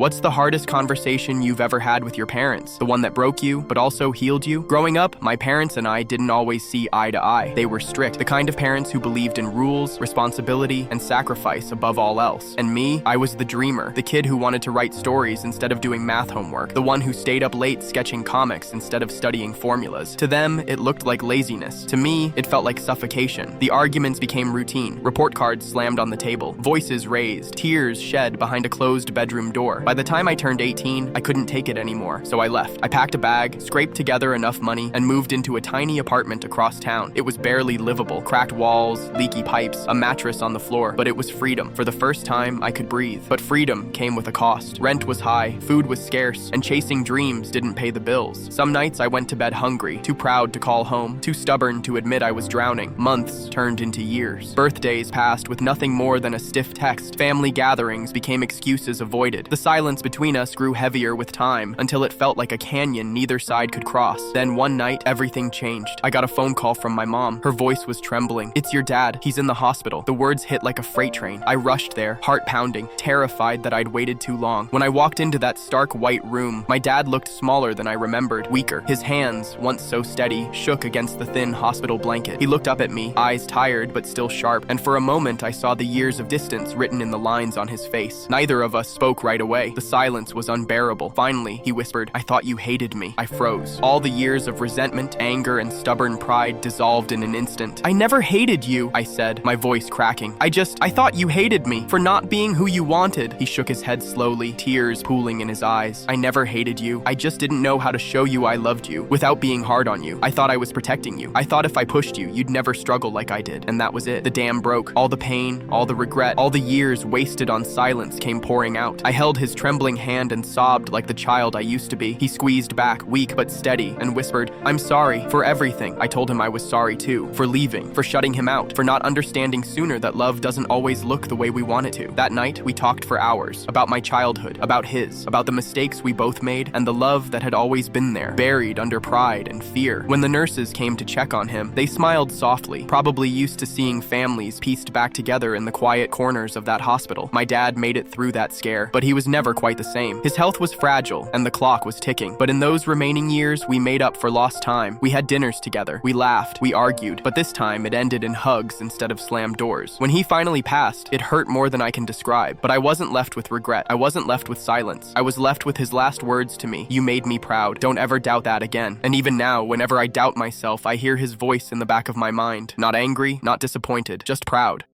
What's the hardest conversation you've ever had with your parents? The one that broke you, but also healed you? Growing up, my parents and I didn't always see eye to eye. They were strict, the kind of parents who believed in rules, responsibility, and sacrifice above all else. And me, I was the dreamer, the kid who wanted to write stories instead of doing math homework, the one who stayed up late sketching comics instead of studying formulas. To them, it looked like laziness. To me, it felt like suffocation. The arguments became routine. Report cards slammed on the table, voices raised, tears shed behind a closed bedroom door. By the time I turned 18, I couldn't take it anymore, so I left. I packed a bag, scraped together enough money, and moved into a tiny apartment across town. It was barely livable. Cracked walls, leaky pipes, a mattress on the floor, but it was freedom. For the first time, I could breathe. But freedom came with a cost. Rent was high, food was scarce, and chasing dreams didn't pay the bills. Some nights I went to bed hungry, too proud to call home, too stubborn to admit I was drowning. Months turned into years. Birthdays passed with nothing more than a stiff text. Family gatherings became excuses avoided. The silence between us grew heavier with time, until it felt like a canyon neither side could cross. Then one night, everything changed. I got a phone call from my mom. Her voice was trembling. "It's your dad. He's in the hospital." The words hit like a freight train. I rushed there, heart pounding, terrified that I'd waited too long. When I walked into that stark white room, my dad looked smaller than I remembered, weaker. His hands, once so steady, shook against the thin hospital blanket. He looked up at me, eyes tired but still sharp, and for a moment I saw the years of distance written in the lines on his face. Neither of us spoke right away. The silence was unbearable. Finally, he whispered, "I thought you hated me." I froze. All the years of resentment, anger, and stubborn pride dissolved in an instant. "I never hated you," I said, my voice cracking. I thought you hated me for not being who you wanted." He shook his head slowly, tears pooling in his eyes. "I never hated you. I just didn't know how to show you I loved you without being hard on you. I thought I was protecting you. I thought if I pushed you, you'd never struggle like I did." And that was it. The dam broke. All the pain, all the regret, all the years wasted on silence came pouring out. I held his trembling hand and sobbed like the child I used to be. He squeezed back, weak but steady, and whispered, "I'm sorry for everything." I told him I was sorry too, for leaving, for shutting him out, for not understanding sooner that love doesn't always look the way we want it to. That night, we talked for hours, about my childhood, about his, about the mistakes we both made, and the love that had always been there, buried under pride and fear. When the nurses came to check on him, they smiled softly, probably used to seeing families pieced back together in the quiet corners of that hospital. My dad made it through that scare, but he was never quite the same. His health was fragile, and the clock was ticking. But in those remaining years, we made up for lost time. We had dinners together. We laughed. We argued. But this time, it ended in hugs instead of slammed doors. When he finally passed, it hurt more than I can describe. But I wasn't left with regret. I wasn't left with silence. I was left with his last words to me. "You made me proud. Don't ever doubt that again." And even now, whenever I doubt myself, I hear his voice in the back of my mind. Not angry, not disappointed, just proud.